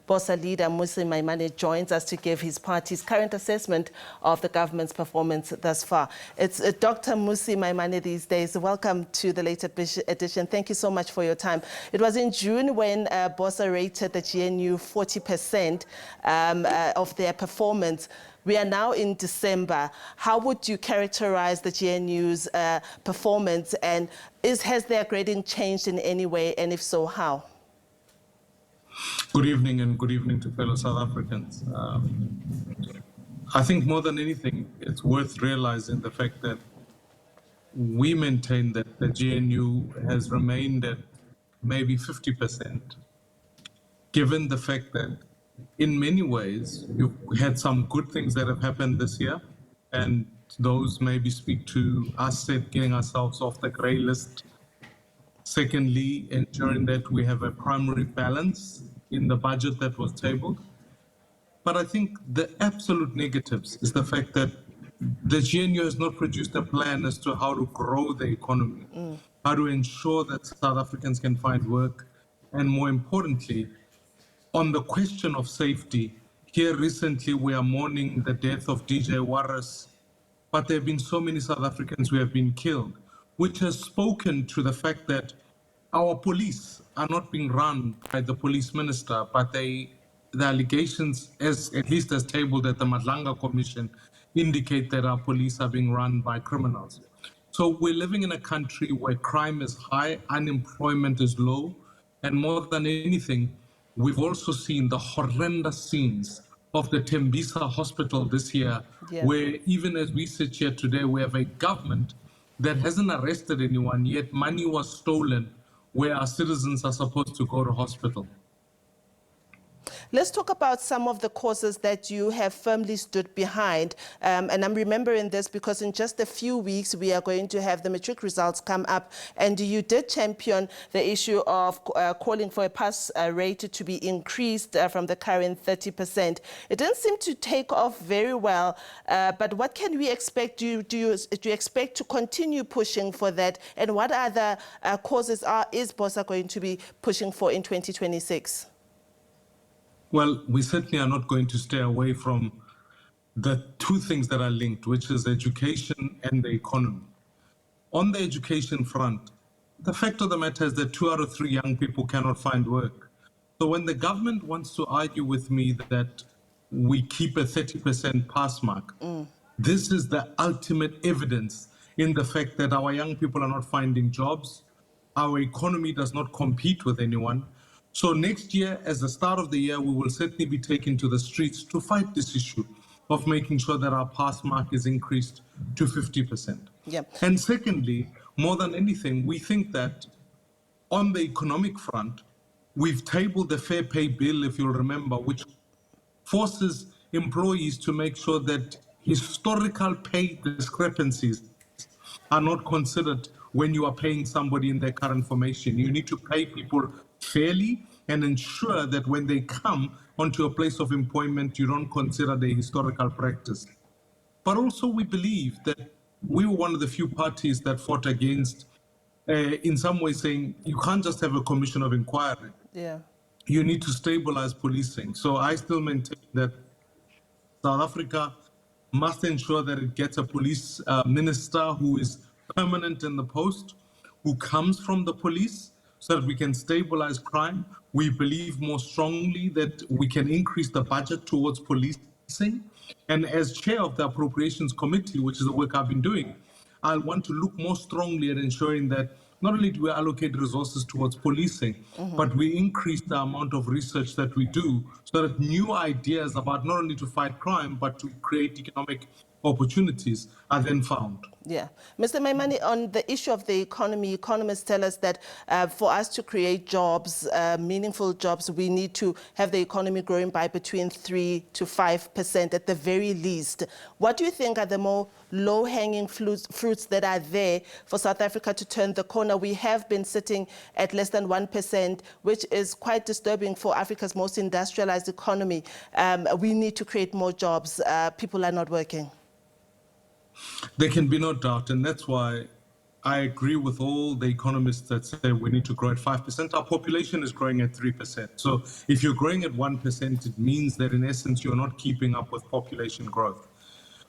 BOSA leader MmusiMaimane joins us to give his party's current assessment of the government's performance thus far. It's Dr. MmusiMaimane these days. Welcome to the late edition. Thank you so much for your time. It was in June when BOSA rated the GNU 40% of their performance. We are now in December. How would you characterize the GNU's performance, and has their grading changed in any way, and if so, how? Good evening, and good evening to fellow South Africans. I think more than anything, it's worth realizing the fact that we maintain that the GNU has remained at maybe 50%, given the fact that in many ways, you've had some good things that have happened this year, and those maybe speak to us getting ourselves off the grey list. Secondly, ensuring that we have a primary balance in the budget that was tabled. But I think the absolute negatives is the fact that the GNU has not produced a plan as to how to grow the economy, how to ensure that South Africans can find work, and more importantly, on the question of safety. Here recently we are mourning the death of DJ Warras, but there have been so many South Africans who have been killed, which has spoken to the fact that our police are not being run by the police minister, but the allegations, at least as tabled at the Madlanga Commission, indicate that our police are being run by criminals. So we're living in a country where crime is high, unemployment is low, and more than anything, we've also seen the horrendous scenes of the Tembisa hospital this year, where even as we sit here today, we have a government that hasn't arrested anyone, yet money was stolen where our citizens are supposed to go to hospital. Let's talk about some of the causes that you have firmly stood behind. And I'm remembering this because in just a few weeks, we are going to have the matric results come up. And you did champion the issue of calling for a pass rate to be increased from the current 30%. It didn't seem to take off very well. But what can we expect? Do you expect to continue pushing for that? And what other causes is BOSA going to be pushing for in 2026? Well, we certainly are not going to stay away from the two things that are linked, which is education and the economy. On the education front, the fact of the matter is that 2 out of 3 young people cannot find work. So when the government wants to argue with me that we keep a 30% pass mark, this is the ultimate evidence in the fact that our young people are not finding jobs, our economy does not compete with anyone. So next year, as the start of the year, we will certainly be taken to the streets to fight this issue of making sure that our pass mark is increased to 50%. And secondly, more than anything, we think that on the economic front, we've tabled the Fair Pay Bill, if you'll remember, which forces employees to make sure that historical pay discrepancies are not considered when you are paying somebody in their current formation. You need to pay people fairly and ensure that when they come onto a place of employment, you don't consider the historical practice. But also we believe that we were one of the few parties that fought against, in some way saying, you can't just have a commission of inquiry. You need to stabilize policing. So I still maintain that South Africa must ensure that it gets a police minister who is permanent in the post, who comes from the police, so that we can stabilize crime. We believe more strongly that we can increase the budget towards policing. And as chair of the Appropriations Committee, which is the work I've been doing, I want to look more strongly at ensuring that not only do we allocate resources towards policing, but we increase the amount of research that we do so that new ideas about not only to fight crime, but to create economic opportunities are then found. Mr. Maimane, on the issue of the economy, economists tell us that for us to create jobs, meaningful jobs, we need to have the economy growing by between 3 to 5% at the very least. What do you think are the more low-hanging fruits that are there for South Africa to turn the corner? We have been sitting at less than 1%, which is quite disturbing for Africa's most industrialized economy. We need to create more jobs. People are not working. There can be no doubt, and that's why I agree with all the economists that say we need to grow at 5%. Our population is growing at 3%. So if you're growing at 1%, it means that in essence, you're not keeping up with population growth.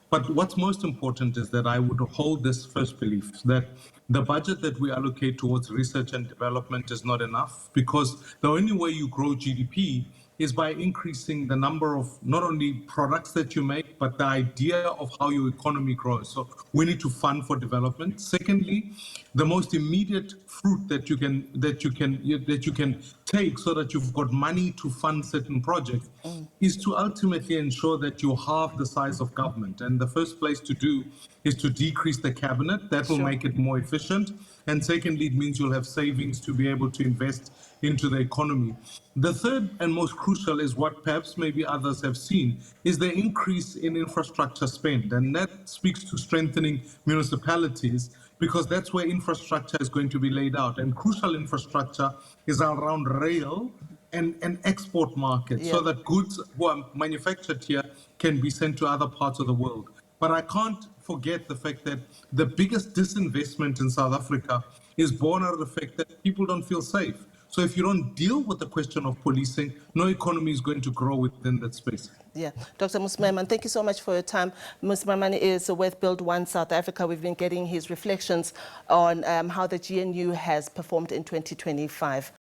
But what's most important is that I would hold this first belief that the budget that we allocate towards research and development is not enough, because the only way you grow GDP is by increasing the number of not only products that you make, but the idea of how your economy grows. So we need to fund for development. Secondly, the most immediate fruit that you can take so that you've got money to fund certain projects is to ultimately ensure that you halve the size of government. And the first place to do is to decrease the cabinet. That will make it more efficient. And secondly, it means you'll have savings to be able to invest into the economy. The third and most crucial is what perhaps maybe others have seen, is the increase in infrastructure spend. And that speaks to strengthening municipalities, because that's where infrastructure is going to be laid out. And crucial infrastructure is around rail and export markets, so that goods who are manufactured here can be sent to other parts of the world. But I can't forget the fact that the biggest disinvestment in South Africa is born out of the fact that people don't feel safe. So if you don't deal with the question of policing, no economy is going to grow within that space. Yeah, Dr. MmusiMaimane, thank you so much for your time. MmusiMaimane is with Build One South Africa. We've been getting his reflections on how the GNU has performed in 2025.